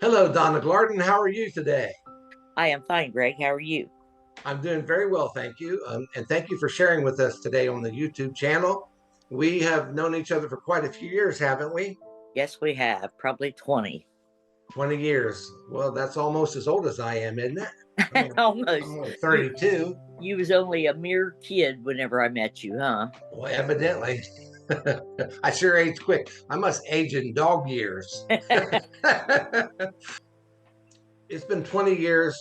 Hello, Donna Glardon. How are you today? I am fine, Greg. How are you? I'm doing very well, thank you. And thank you for sharing with us today on the YouTube channel. We have known each other for quite a few years, haven't we? Yes, we have. Probably 20. 20 years. Well, that's almost as old as I am, isn't it? I'm Almost. only You 32. you was only a mere kid whenever I met you, huh? Well, evidently. I sure age quick. I must age in dog years. It's been 20 years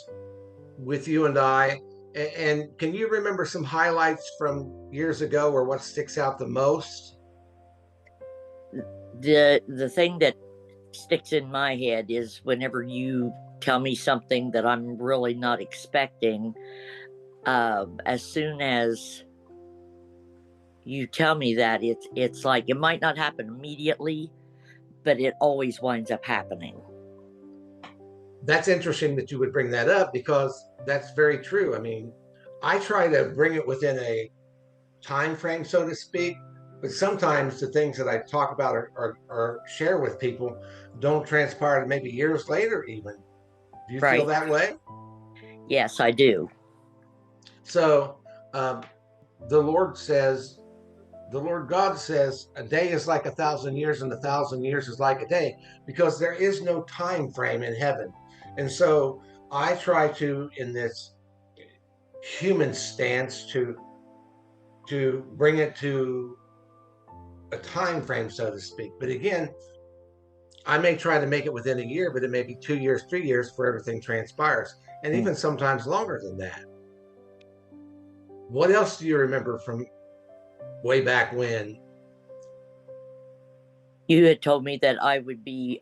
with you and I. And can you remember some highlights from years ago or what sticks out the most? The thing that sticks in my head is whenever you tell me something that I'm really not expecting, as soon as you tell me that, it's like it might not happen immediately, but it always winds up happening. That's interesting that you would bring that up because that's very true. I mean, I try to bring it within a time frame, so to speak, but sometimes the things that I talk about or share with people don't transpire to maybe years later, even. Do you feel Right? that way? Yes, I do. So, um, the Lord says, the Lord God says, a day is like 1,000 years, and 1,000 years is like a day, because there is no time frame in heaven. And so I try to, in this human stance, to bring it to a time frame, so to speak. But again, I may try to make it within a year, but it may be 2 years, 3 years before everything transpires, and Mm. even sometimes longer than that. What else do you remember from way back when? You had told me that I would be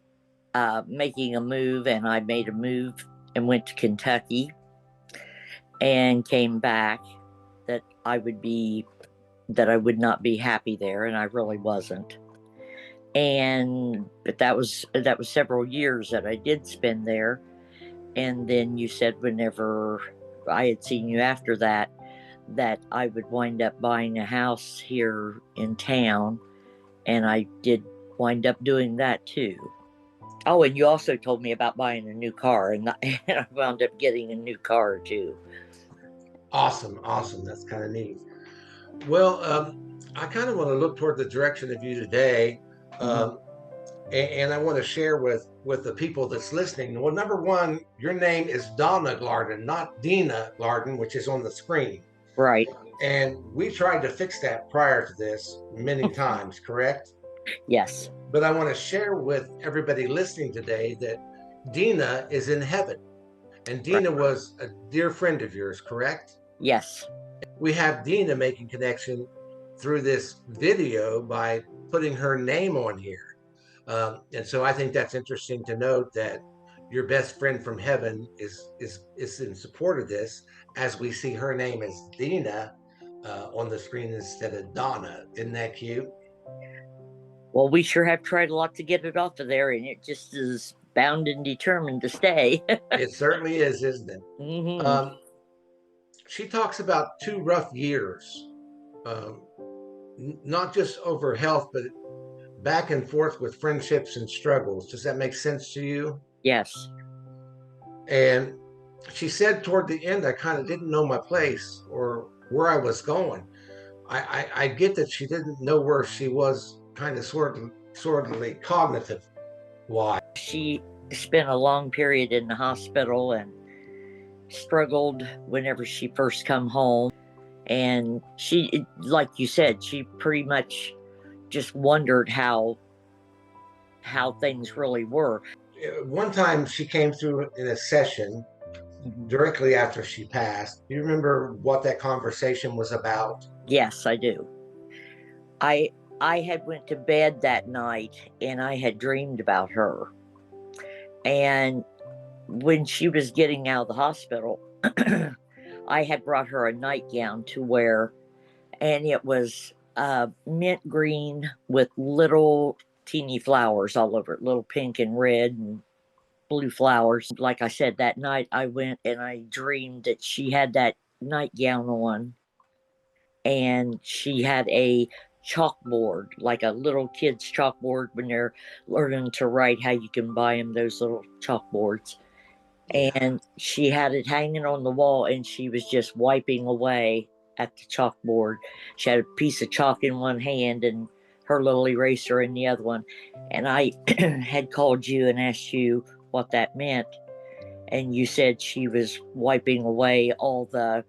making a move, and I made a move and went to Kentucky and came back. That I would not be happy there, and I really wasn't. And but that was several years that I did spend there. And then you said whenever I had seen you after that, that I would wind up buying a house here in town, and I did wind up doing that too. Oh, and you also told me about buying a new car, and I wound up getting a new car too. Awesome, awesome. That's kind of neat. Well, I kind of want to look toward the direction of you today, Mhm. um, and I want to share with the people that's listening. Well, number one, your name is Donna Glardon, not Dina Glardon, which is on the screen. Right. And we tried to fix that prior to this many times, correct? Yes. But I want to share with everybody listening today that Dina is in heaven. And Right. Dina was a dear friend of yours, correct? Yes. We have Dina making connection through this video by putting her name on here. And so I think that's interesting to note that your best friend from heaven is in support of this, as we see her name as Dina on the screen instead of Donna. Isn't that cute? Well, we sure have tried a lot to get it off of there, and it just is bound and determined to stay. It certainly is, isn't it? Hmm. Um, she talks about 2 rough years, um, not just over health, but back and forth with friendships and struggles. Does that make sense to you? Yes. And she said toward the end, I kind of didn't know my place or where I was going. I get that she didn't know where she was, kind of sordidly cognitive. Why? She spent a long period in the hospital and struggled whenever she first come home. And she, like you said, she pretty much just wondered how things really were. One time she came through in a session Mhm. directly after she passed. Do you remember what that conversation was about? Yes, I do. I had went to bed that night and I had dreamed about her. And when she was getting out of the hospital, I had brought her a nightgown to wear, and it was mint green with little teeny flowers all over it, little pink and red and blue flowers. Like I said, that night I went and I dreamed that she had that nightgown on, and she had a chalkboard, like a little kid's chalkboard when they're learning to write, how you can buy them those little chalkboards. Yeah. And she had it hanging on the wall, and she was just wiping away at the chalkboard. She had a piece of chalk in one hand and her little eraser in the other one. And I had called you and asked you what that meant. And you said she was wiping away all the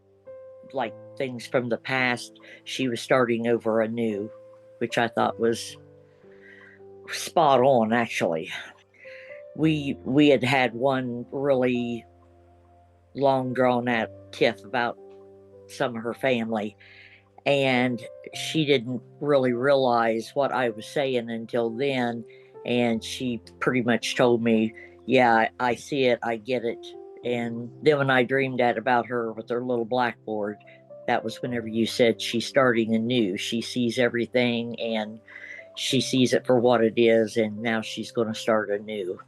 like things from the past. She was starting over anew, which I thought was spot on. Actually, we had one really long drawn out tiff about some of her family, and she didn't really realize what I was saying until then. And she pretty much told me, yeah, I see it, I get it. And then when I dreamed that about her with her little blackboard, that was whenever you said she's starting anew. She sees everything and she sees it for what it is, and now she's going to start anew.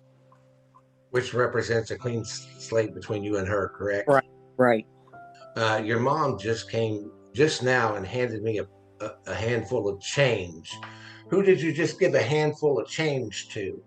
Which represents a clean slate between you and her, correct? Right, right. Your mom just came just now and handed me a handful of change. Who did you just give a handful of change to?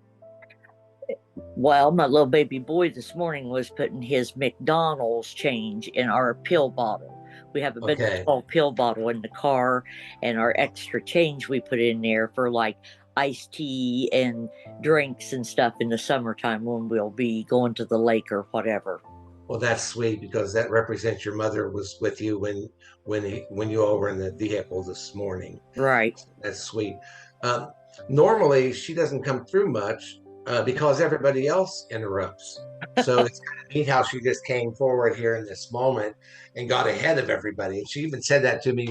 Well, my little baby boy this morning was putting his McDonald's change in our pill bottle. We have a big Okay. small pill bottle in the car, and our extra change we put in there for like iced tea and drinks and stuff in the summertime when we'll be going to the lake or whatever. Well, that's sweet because that represents your mother was with you when you all were in the vehicle this morning. Right. That's sweet. Um, Normally, she doesn't come through much because everybody else interrupts. So it's kind of neat how she just came forward here in this moment and got ahead of everybody. And she even said that to me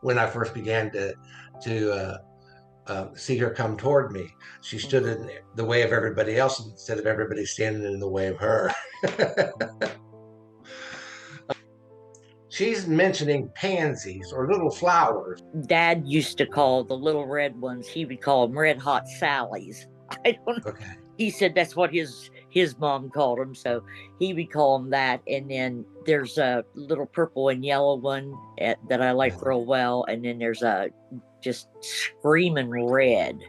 when I first began to see her come toward me. She stood in the way of everybody else instead of everybody standing in the way of her. She's mentioning pansies or little flowers. Dad used to call the little red ones, he would call them red hot Sallies. I don't know. Okay. He said that's what his mom called them, so he would call them that. And then there's a little purple and yellow one that I like real well, and then there's a just screaming red.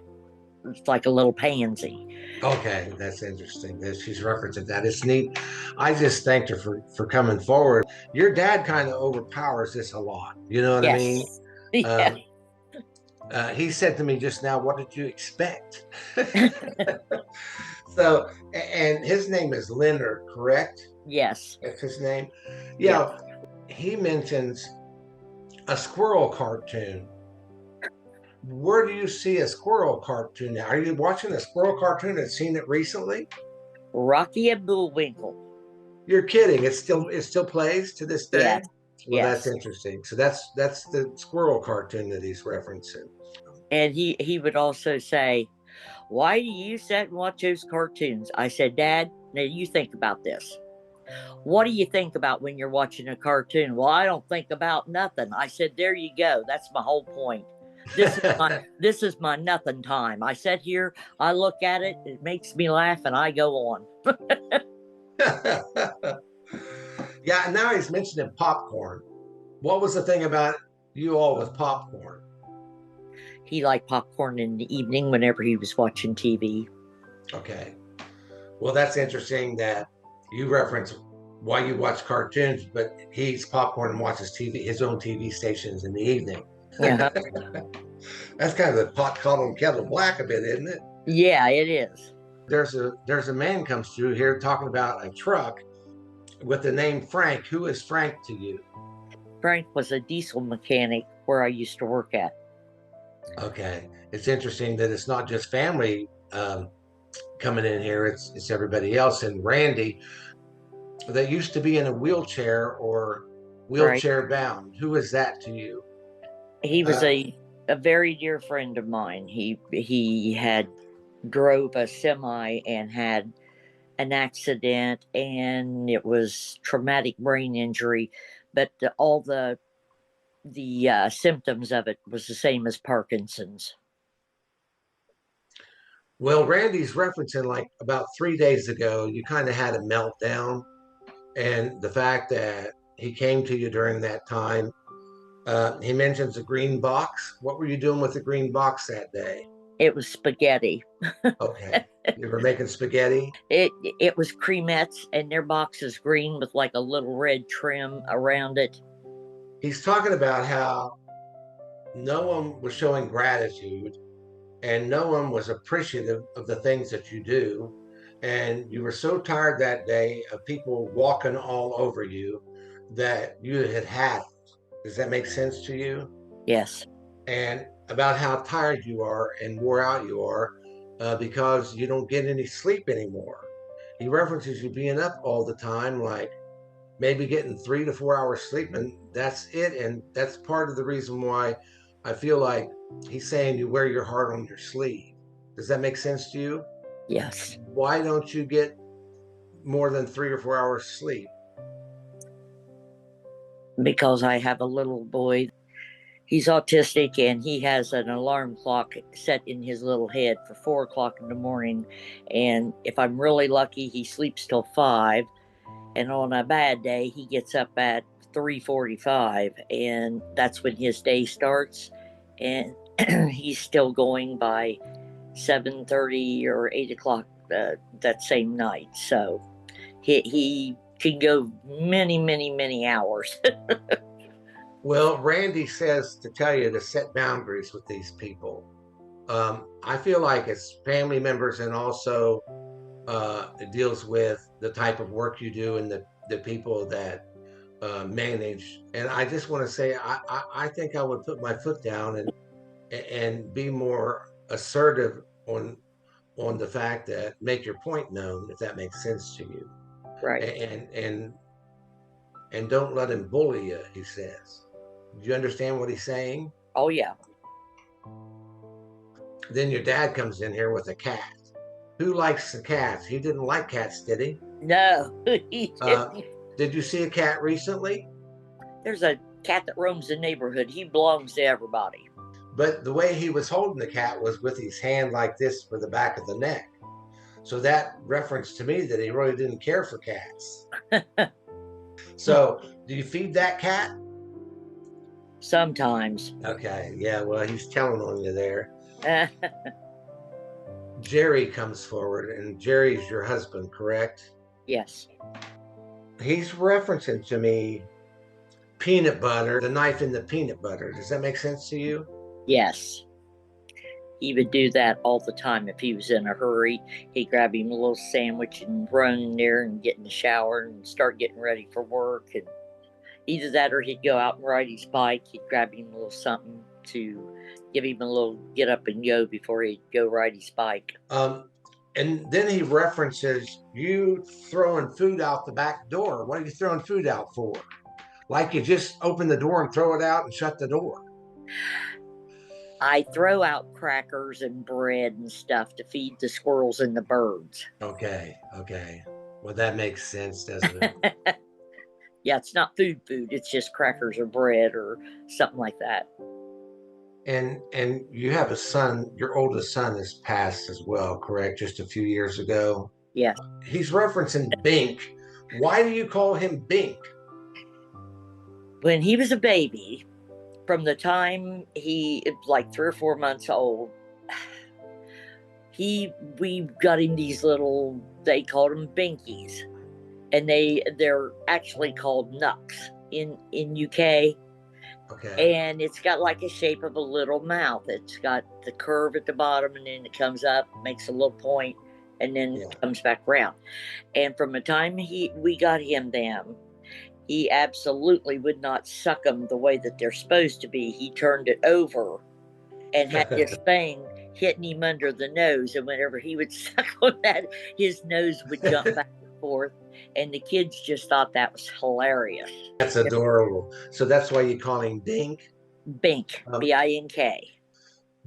It's like a little pansy. Okay, that's interesting that she's referencing that. It's neat. I just thanked her for coming forward. Your dad kind of overpowers this a lot. You know what I mean? Yes. Yeah. He said to me just now, "What did you expect?" So, and his name is Leonard, correct? Yes. That's his name. Yeah. Yeah. He mentions a squirrel cartoon. Where do you see a squirrel cartoon now? Are you watching a squirrel cartoon and seen it recently? Rocky and Bullwinkle. You're kidding. It still plays to this day? Yes. Well, that's Yes. interesting. So that's the squirrel cartoon that he's referencing. And he would also say, "Why do you sit and watch those cartoons?" I said, "Dad, now you think about this. What do you think about when you're watching a cartoon?" "Well, I don't think about nothing." I said, "There you go. That's my whole point. This is my nothing time. I sit here, I look at it, it makes me laugh, and I go on." Yeah, and now he's mentioning popcorn. What was the thing about you all with popcorn? He liked popcorn in the evening whenever he was watching TV. Okay. Well, that's interesting that you reference why you watch cartoons, but he eats popcorn and watches TV, his own TV stations in the evening. Uh-huh. That's kind of the pot calling kettle black a bit, isn't it? Yeah, it is. There's a man comes through here talking about a truck with the name Frank. Who is Frank to you? Frank was a diesel mechanic where I used to work at. Okay, it's interesting that it's not just family coming in here; it's everybody else. And Randy, that used to be in a wheelchair or Right. wheelchair bound. Who is that to you? He was a very dear friend of mine. He had drove a semi and had an accident, and it was traumatic brain injury, but all the symptoms of it was the same as Parkinson's. Well, Randy's referencing like about 3 days ago, you kind of had a meltdown, and the fact that he came to you during that time He mentions a green box. What were you doing with the green box that day? It was spaghetti. Okay. You were making spaghetti? It was cremettes, and their box is green with like a little red trim around it. He's talking about how no one was showing gratitude and no one was appreciative of the things that you do. And you were so tired that day of people walking all over you that you had had. Does that make sense to you? Yes. And about how tired you are and wore out you are because you don't get any sleep anymore. He references you being up all the time, like maybe getting 3 to 4 hours sleep, and that's it. And that's part of the reason why I feel like he's saying you wear your heart on your sleeve. Does that make sense to you? Yes. Why don't you get more than 3 or 4 hours sleep? Because I have a little boy. He's autistic, and he has an alarm clock set in his little head for 4 o'clock in the morning. And if I'm really lucky, he sleeps till 5. And on a bad day, he gets up at 3:45, and that's when his day starts. And he's still going by 7:30 or 8 o'clock that same night. So he can go many, many, many hours. Well, Randy says to tell you to set boundaries with these people. I feel like it's family members, and also it deals with the type of work you do and the people that manage. And I just want to say, I think I would put my foot down and be more assertive on the fact that make your point known, if that makes sense to you, Right. and don't let him bully you. He says. Do you understand what he's saying? Oh, yeah. Then your dad comes in here with a cat. Who likes the cats? He didn't like cats, did he? No, he Uh, didn't. did you see a cat recently? There's a cat that roams the neighborhood. He belongs to everybody. But the way he was holding the cat was with his hand like this for the back of the neck. So that reference to me that he really didn't care for cats. So, do you feed that cat? Sometimes. Okay, yeah, well, he's telling on you there. Jerry comes forward, and Jerry's your husband, correct? Yes. He's referencing to me peanut butter, the knife in the peanut butter. Does that make sense to you? Yes. He would do that all the time if he was in a hurry. He'd grab him a little sandwich and run in there and get in the shower and start getting ready for work. And either that or he'd go out and ride his bike. He'd grab him a little something to give him a little get up and go before he'd go ride his bike. And then he references you throwing food out the back door. What are you throwing food out for? Like you just open the door and throw it out and shut the door. I throw out crackers and bread and stuff to feed the squirrels and the birds. Okay. Well, that makes sense, doesn't it? Yeah, it's not food. It's just crackers or bread or something like that. And you have a son, your oldest son has passed as well, correct? Just a few years ago. Yes. He's referencing Bink. Why do you call him Bink? When he was a baby, from the time he like 3 or 4 months old, we got him these little, they called them binkies, and they're actually called nucks in UK. Okay. And it's got like a shape of a little mouth. It's got the curve at the bottom, and then it comes up, makes a little point, and then comes back around. And from the time we got him them, he absolutely would not suck them the way that they're supposed to be. He turned it over and had this thing hitting him under the nose. And whenever he would suck on that, his nose would jump back and forth. And the kids just thought that was hilarious. That's adorable. So that's why you call him Bink? Bink, B-I-N-K.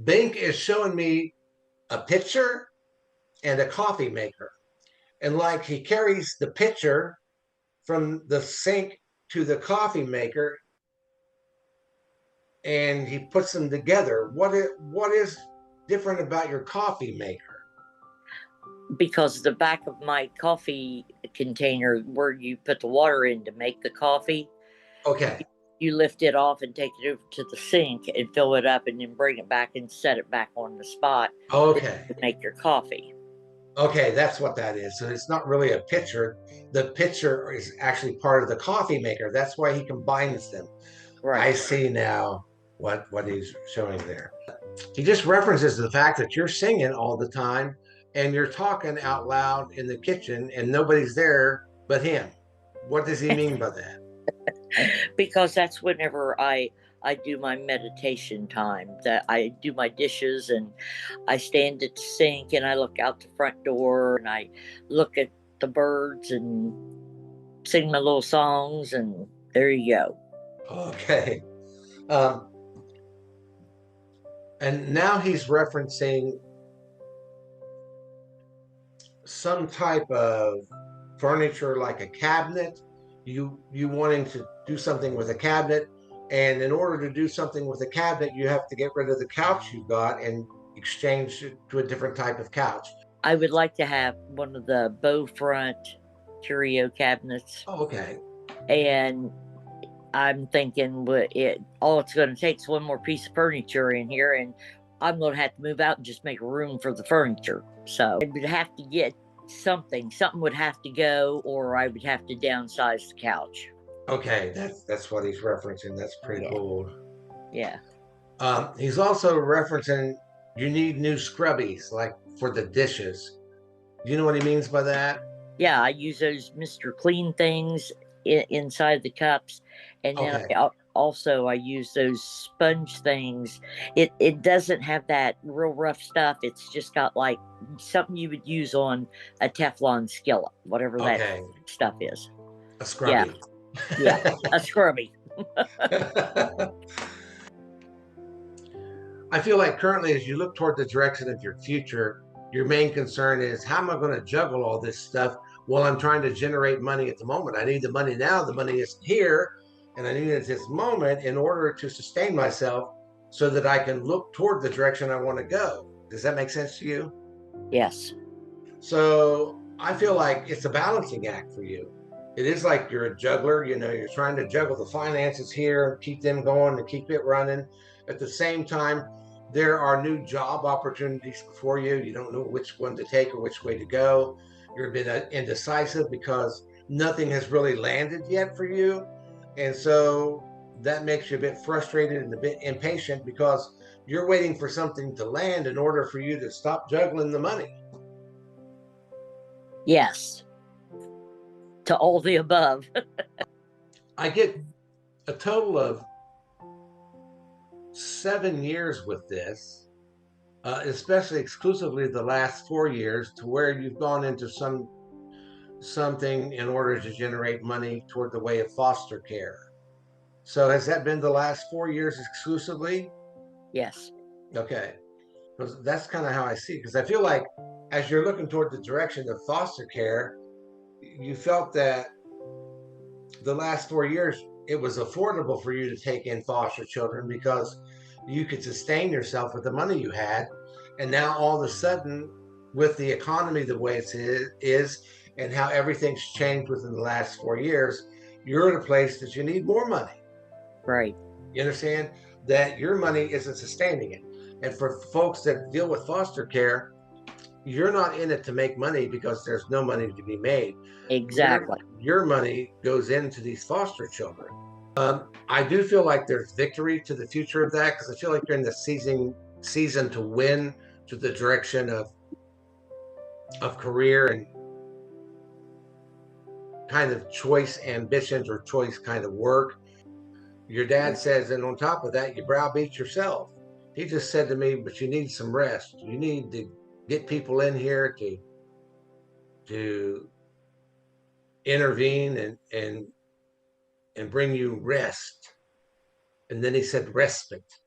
Bink is showing me a pitcher and a coffee maker. And like he carries the pitcher from the sink to the coffee maker and he puts them together. What is different about your coffee maker? Because the back of my coffee container where you put the water in to make the coffee, Okay. you lift it off and take it over to the sink and fill it up and then bring it back and set it back on the spot. Okay. To make your coffee. Okay, that's what that is. So it's not really a pitcher. The pitcher is actually part of the coffee maker. That's why he combines them. Right. I see now what he's showing there. He just references the fact that you're singing all the time and you're talking out loud in the kitchen and nobody's there but him. What does he mean by that? Because that's whenever I do my meditation time, that I do my dishes and I stand at the sink and I look out the front door and I look at the birds and sing my little songs, and there you go. Okay. And now he's referencing some type of furniture like a cabinet. You wanting to do something with a cabinet, and in order to do something with a cabinet, you have to get rid of the couch you've got and exchange it to a different type of couch. I would like to have one of the bow front curio cabinets. Oh, okay. And I'm thinking all it's going to take is one more piece of furniture in here, and I'm going to have to move out and just make room for the furniture. So I would have to get something would have to go, or I would have to downsize the couch. Okay, that's what he's referencing. That's pretty cool. Yeah. He's also referencing you need new scrubbies, like for the dishes. Do you know what he means by that? Yeah, I use those Mr. Clean things inside the cups, and then Okay. I use those sponge things. It doesn't have that real rough stuff. It's just got like something you would use on a Teflon skillet, whatever that stuff is. A scrubby. Yeah, a scrubby. I feel like currently, as you look toward the direction of your future, your main concern is how am I going to juggle all this stuff while I'm trying to generate money at the moment? I need the money now. The money isn't here, and I need it at this moment in order to sustain myself so that I can look toward the direction I want to go. Does that make sense to you? Yes. So I feel like it's a balancing act for you. It is like you're a juggler, you're trying to juggle the finances here, keep them going and keep it running. At the same time, there are new job opportunities before you. You don't know which one to take or which way to go. You're a bit indecisive because nothing has really landed yet for you. And so that makes you a bit frustrated and a bit impatient because you're waiting for something to land in order for you to stop juggling the money. Yes. To all the above. I get a total of 7 years with this, especially exclusively the last 4 years, to where you've gone into something in order to generate money toward the way of foster care. So has that been the last 4 years exclusively? Yes. Okay. Because that's kind of how I see it. Because I feel like as you're looking toward the direction of foster care, you felt that the last 4 years it was affordable for you to take in foster children because you could sustain yourself with the money you had. And now all of a sudden, with the economy the way it is and how everything's changed within the last 4 years, you're in a place that you need more money. Right. You understand that your money isn't sustaining it. And for folks that deal with foster care, you're not in it to make money because there's no money to be made. Exactly. Your money goes into these foster children. I do feel like there's victory to the future of that because I feel like you're in the season to win to the direction of career and kind of choice ambitions or choice kind of work. Your dad says, and on top of that, you browbeat yourself. He just said to me, but you need some rest. You need to get people in here to intervene and bring you rest. And then he said respite.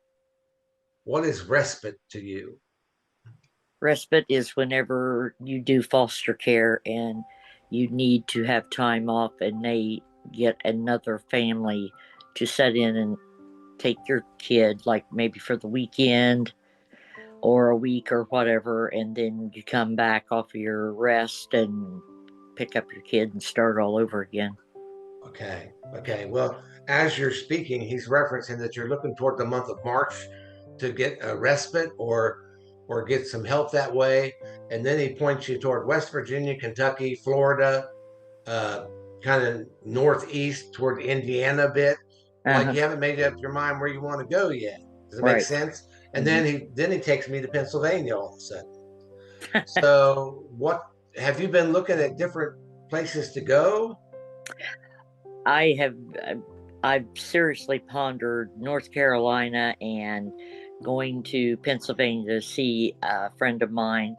What is respite to you? Respite is whenever you do foster care and you need to have time off and they get another family to set in and take your kid, like maybe for the weekend or a week or whatever, and then you come back off of your rest and pick up your kid and start all over again. Okay. Well, as you're speaking, he's referencing that you're looking toward the month of March to get a respite or get some help that way. And then he points you toward West Virginia, Kentucky, Florida, uh, kind of northeast toward Indiana a bit. Like Uh-huh. you haven't made up your mind where you want to go yet. Does it make Right. sense? And Hmm. then he takes me to Pennsylvania all of a sudden. So what have you been looking at different places to go? I have I've seriously pondered North Carolina and going to Pennsylvania to see a friend of mine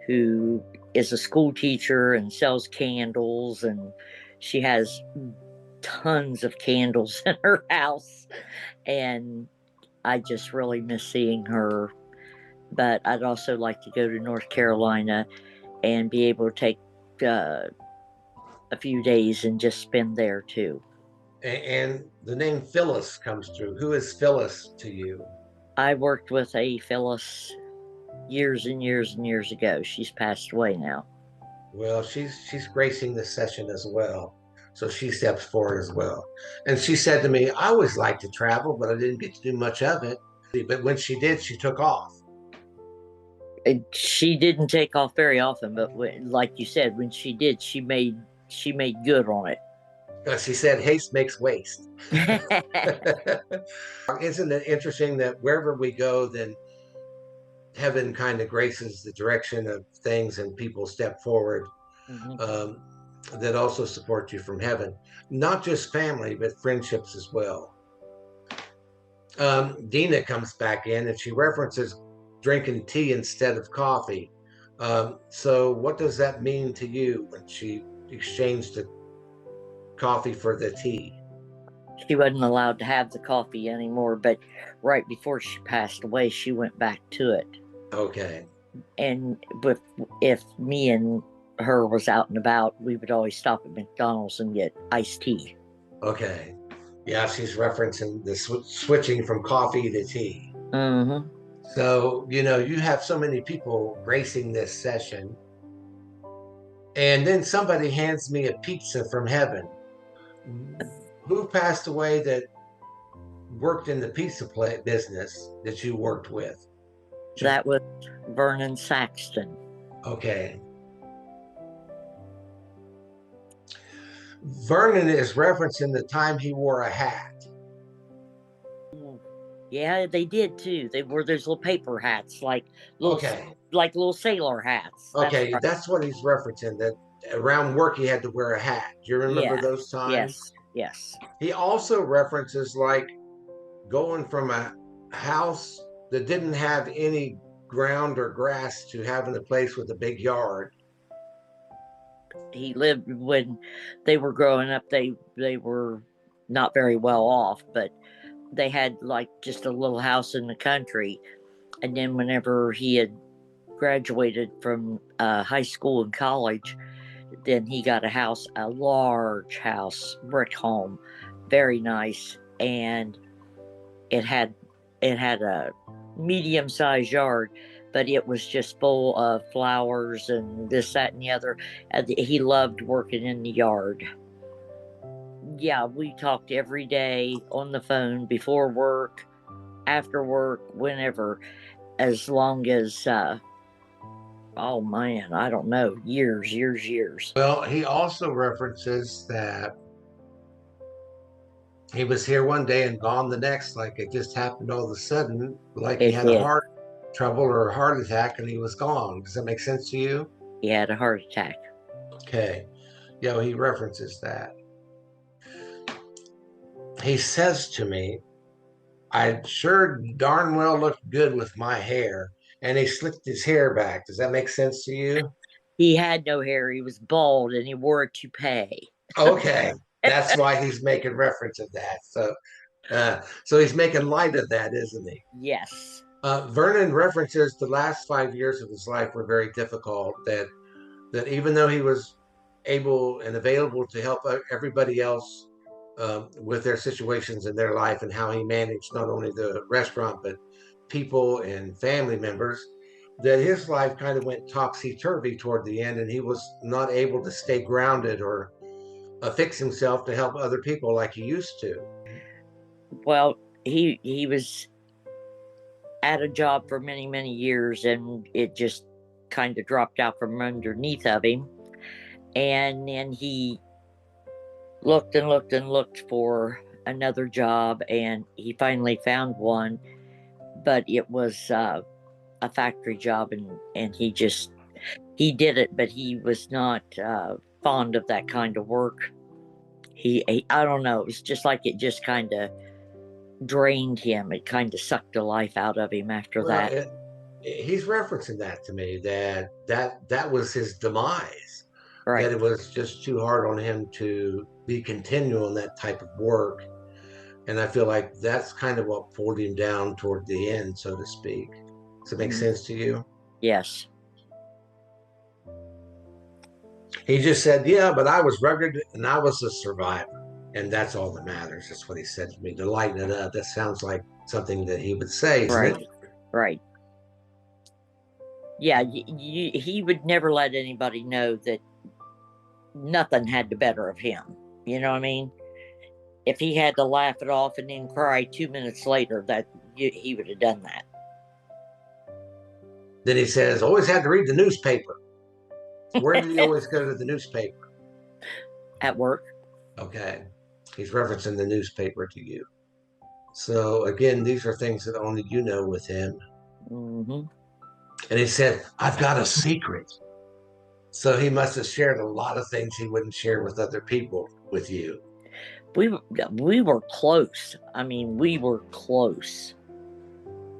who is a school teacher and sells candles, and she has tons of candles in her house, and I just really miss seeing her. But I'd also like to go to North Carolina and be able to take uh, a few days and just spend there too. And the name Phyllis comes through. Who is Phyllis to you? I worked with a Phyllis years and years and years ago. She's passed away now. Well, she's gracing this session as well. So she steps forward as well. And she said to me, I always liked to travel, but I didn't get to do much of it. But when she did, she took off. She didn't take off very often, but like you said, when she did, she made good on it. She said, haste makes waste. Isn't it interesting that wherever we go, then heaven kind of graces the direction of things and people step forward Mhm. um, that also support you from heaven, not just family, but friendships as well. Dina comes back in and she references drinking tea instead of coffee. So, what does that mean to you when she exchanged the coffee for the tea? She wasn't allowed to have the coffee anymore, but right before she passed away, she went back to it. Okay. And if me and her was out and about, we would always stop at McDonald's and get iced tea. Okay. Yeah, she's referencing the switching from coffee to tea. Mm-hmm. So, you have so many people gracing this session. And then somebody hands me a pizza from heaven. Who passed away that worked in the pizza business that you worked with? That was Vernon Saxton. Okay. Vernon is referencing the time he wore a hat. Yeah, they did too. They wore those little paper hats, little Okay. like little sailor hats. That's Okay, right. that's what he's referencing, that around work he had to wear a hat. Do you remember Yeah. those times? Yes. Yes. He also references like going from a house that didn't have any ground or grass to having a place with a big yard. He lived when they were growing up. They were not very well off, but they had like just a little house in the country. And then whenever he had graduated from high school and college, then he got a large house, brick home, very nice, and it had a medium sized yard, but it was just full of flowers and this, that, and the other. And he loved working in the yard. Yeah, we talked every day on the phone before work, after work, whenever, as long as oh man, I don't know, years. Well, he also references that he was here one day and gone the next, like it just happened all of a sudden, like he It had a did. heart trouble or a heart attack and he was gone. Does that make sense to you? He had a heart attack. Okay. Yeah, well, he references that. He says to me, I sure darn well looked good with my hair. And he slicked his hair back. Does that make sense to you? He had no hair. He was bald, and he wore a toupee. Okay. That's why he's making reference of that. So he's making light of that, isn't he? Yes. Vernon references the last 5 years of his life were very difficult. That even though he was able and available to help everybody else with their situations in their life and how he managed not only the restaurant but people and family members, that his life kind of went topsy turvy toward the end, and he was not able to stay grounded or fix himself to help other people like he used to. Well, he was at a job for many, many years, and it just kind of dropped out from underneath of him. And then he looked and looked and looked for another job, and he finally found one, but it was a factory job, and he did it, but he was not fond of that kind of work. He I don't know, it was just like it just kind of drained him. It kind of sucked the life out of him after Well, that. he's referencing that to me, that was his demise, Right. that it was just too hard on him to be continual in that type of work. And I feel like that's kind of what pulled him down toward the end, so to speak. Does it make sense to you? Yes. He just said, yeah, but I was rugged and I was a survivor. And that's all that matters. That's what he said to me, to lighten it up. That sounds like something that he would say, isn't Right. it? Right. Yeah, he would never let anybody know that nothing had the better of him. You know what I mean? If he had to laugh it off and then cry 2 minutes later, he would have done that. Then he says, always had to read the newspaper. Where did he always go to the newspaper? At work. Okay. He's referencing the newspaper to you. So again, these are things that only you know with him. Mm-hmm. And he said, I've got a secret. So he must have shared a lot of things he wouldn't share with other people with you. We were close. I mean, we were close.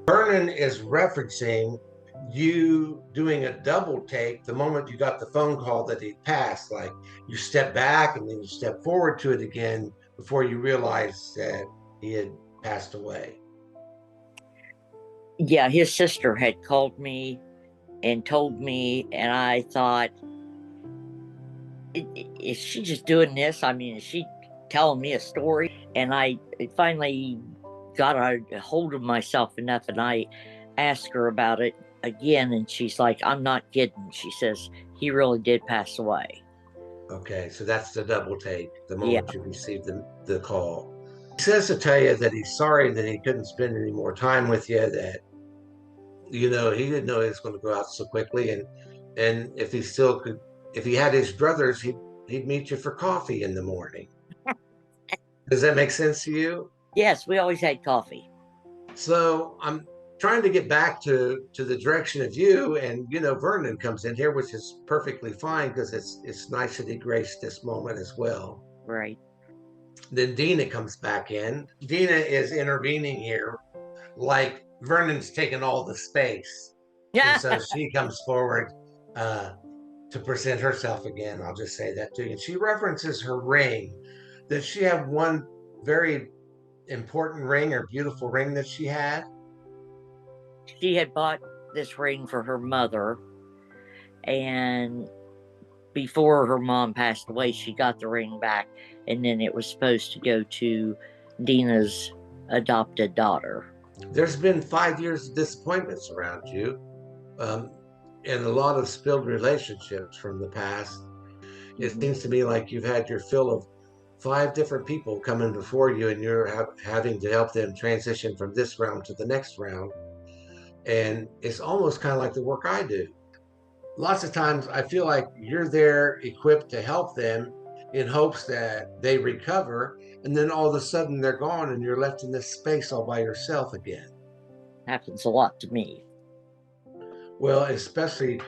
Vernon is referencing you doing a double take the moment you got the phone call that he passed. Like you step back and then you step forward to it again before you realize that he had passed away. Yeah, his sister had called me and told me, and I thought, is she just doing this? I mean, is she telling me a story? And I finally got a hold of myself enough, and I asked her about it again, and she's like, I'm not kidding. She says, he really did pass away. Okay, so that's the double take, the Yeah. moment you received the call. He says to tell you that he's sorry that he couldn't spend any more time with you, that, you know, he didn't know he was going to go out so quickly. And if he still could, if he had his brothers, he'd meet you for coffee in the morning. Does that make sense to you? Yes, we always had coffee. So I'm trying to get back to the direction of you, and you know, Vernon comes in here, which is perfectly fine because it's nice that he graced this moment as well. Right. Then Dina comes back in. Dina is intervening here, like Vernon's taken all the space, and Yeah. so she comes forward to present herself again. I'll just say that to you. And she references her ring. Does she have one very important ring or beautiful ring that she had? She had bought this ring for her mother, and before her mom passed away, she got the ring back, and then it was supposed to go to Dina's adopted daughter. There's been 5 years of disappointments around you, and a lot of spilled relationships from the past. It seems to me like you've had your fill of 5 different people coming before you, and you're having to help them transition from this round to the next round. And it's almost kind of like the work I do. Lots of times I feel like you're there equipped to help them in hopes that they recover, and then all of a sudden they're gone and you're left in this space all by yourself again. Happens a lot to me. Well, especially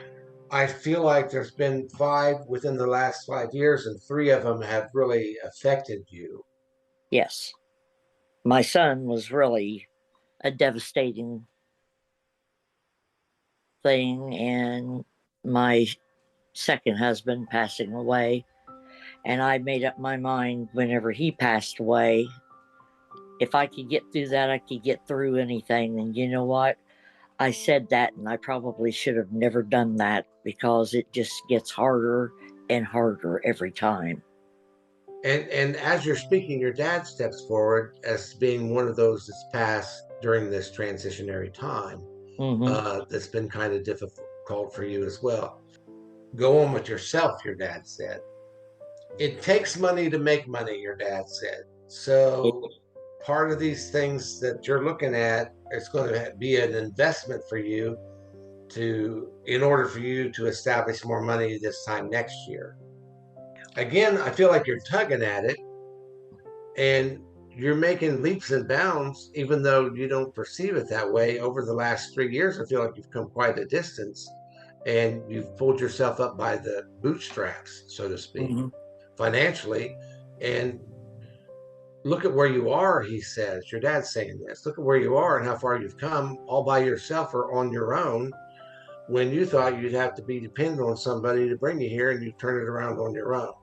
I feel like there's been 5 within the last 5 years, and 3 of them have really affected you. Yes. My son was really a devastating thing, and my second husband passing away. And I made up my mind whenever he passed away, if I could get through that, I could get through anything. And you know what? I said that, and I probably should have never done that, because it just gets harder and harder every time. And as you're speaking, your dad steps forward as being one of those that's passed during this transitionary time. That's been kind of difficult for you as well. Go on with yourself, your dad said. It takes money to make money, your dad said. So part of these things that you're looking at, it's going to be an investment for you in order for you to establish more money this time next year. Again, I feel like you're tugging at it and you're making leaps and bounds, even though you don't perceive it that way. Over the last 3 years, I feel like you've come quite a distance and you've pulled yourself up by the bootstraps, so to speak, financially. And look at where you are, he says. Your dad's saying this. Look at where you are and how far you've come all by yourself or on your own, when you thought you'd have to be dependent on somebody to bring you here, and you turn it around on your own.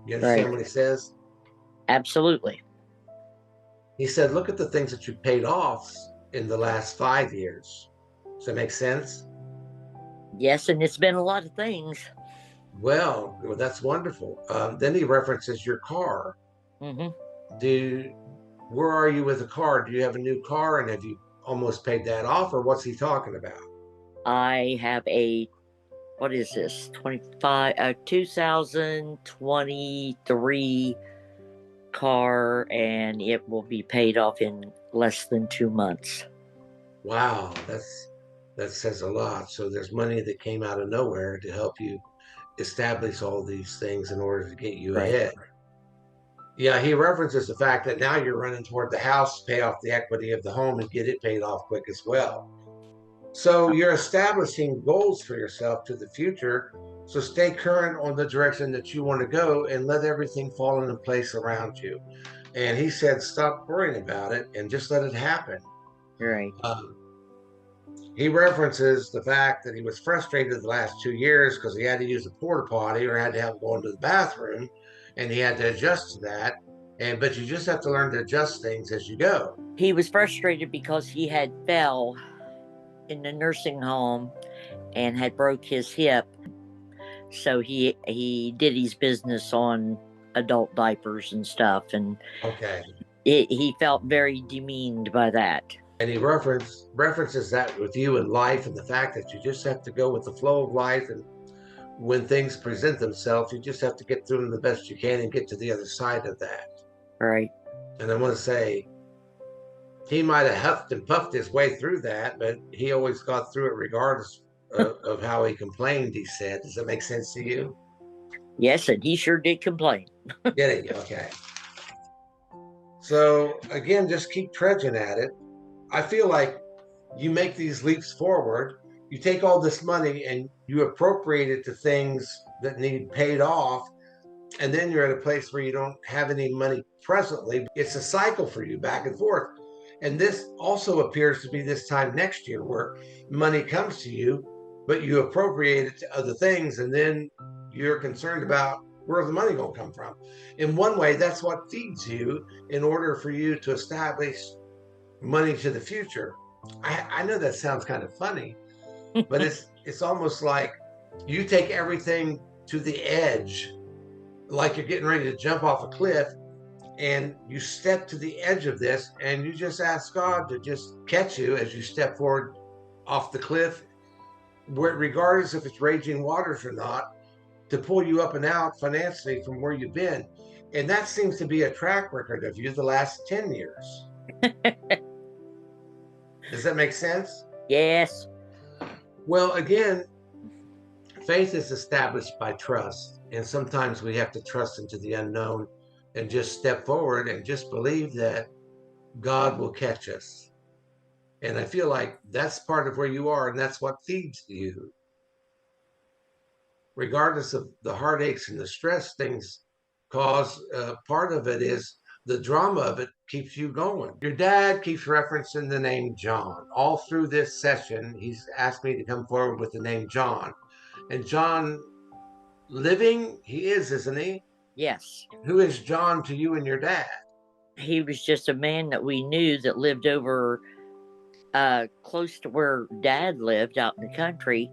You understand what he says? Absolutely. He said, look at the things that you paid off in the last 5 years. Does that make sense? Yes, and it's been a lot of things. Well, that's wonderful. Then he references your car. Where are you with the car? Do you have a new car, and have you almost paid that off, or what's he talking about? I have a, what is this, 2023 car, and it will be paid off in less than 2 months. Wow, that says a lot. So there's money that came out of nowhere to help you establish all these things in order to get you ahead. Yeah, he references the fact that now you're running toward the house to pay off the equity of the home and get it paid off quick as well. So you're establishing goals for yourself to the future. So stay current on the direction that you want to go and let everything fall into place around you. And he said, stop worrying about it and just let it happen. Right. He references the fact that he was frustrated the last 2 years because he had to use a porta potty or had to have go into the bathroom, and he had to adjust to that. But you just have to learn to adjust things as you go. He was frustrated because he had fell in the nursing home and had broke his hip. So he did his business on adult diapers and stuff, and he felt very demeaned by that. And he references that with you in life, and the fact that you just have to go with the flow of life, and when things present themselves, you just have to get through them the best you can and get to the other side of that. Right. And I want to say, he might have huffed and puffed his way through that, but he always got through it regardless of how he complained, he said. Does that make sense to you? Yes, and he sure did complain. Did he? Okay. So again, just keep trudging at it. I feel like you make these leaps forward. You take all this money and you appropriate it to things that need paid off. And then you're at a place where you don't have any money presently. It's a cycle for you back and forth. And this also appears to be this time next year where money comes to you, but you appropriate it to other things. And then you're concerned about where's the money going to come from. In one way, that's what feeds you in order for you to establish money to the future. I know that sounds kind of funny, but it's almost like you take everything to the edge, like you're getting ready to jump off a cliff, and you step to the edge of this and you just ask God to just catch you as you step forward off the cliff, regardless if it's raging waters or not, to pull you up and out financially from where you've been. And that seems to be a track record of you the last 10 years. Does that make sense? Yes. Well, again, faith is established by trust. And sometimes we have to trust into the unknown and just step forward and just believe that God will catch us. And I feel like that's part of where you are, and that's what feeds you. Regardless of the heartaches and the stress things cause, part of it is the drama of it keeps you going. Your dad keeps referencing the name John. All through this session, he's asked me to come forward with the name John. And John, living, he is, isn't he? Yes. Who is John to you and your dad? He was just a man that we knew that lived over close to where Dad lived out in the country.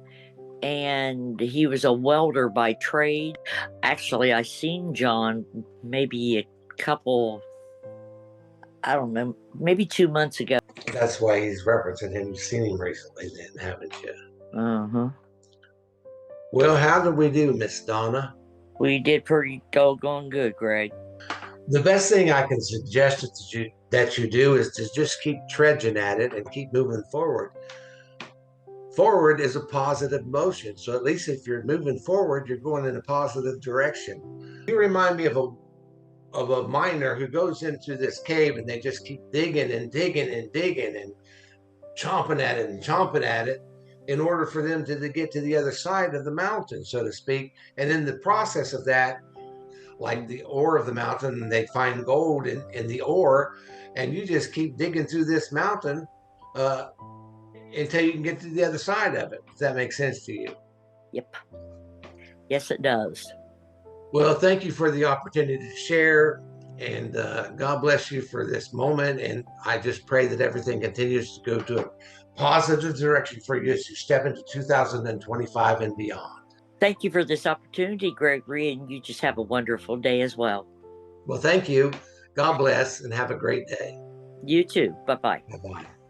And he was a welder by trade. Actually, I seen John maybe a couple, I don't know, maybe 2 months ago. That's why he's referencing him. You've seen him recently then, haven't you? Uh-huh. Well, how did we do, Miss Donna? We did pretty doggone good, Greg. The best thing I can suggest that you do is to just keep trudging at it and keep moving forward. Forward is a positive motion. So at least if you're moving forward, you're going in a positive direction. You remind me of a miner who goes into this cave and they just keep digging and digging and digging and chomping at it and chomping at it in order for them to get to the other side of the mountain, so to speak. And in the process of that, like the ore of the mountain, they find gold in the ore, and you just keep digging through this mountain uh, until you can get to the other side of it. Does that make sense to you? Yep. Yes, it does. Well, thank you for the opportunity to share, and God bless you for this moment. And I just pray that everything continues to go to a positive direction for you as you step into 2025 and beyond. Thank you for this opportunity, Gregory, and you just have a wonderful day as well. Well, thank you. God bless, and have a great day. You too. Bye-bye. Bye-bye.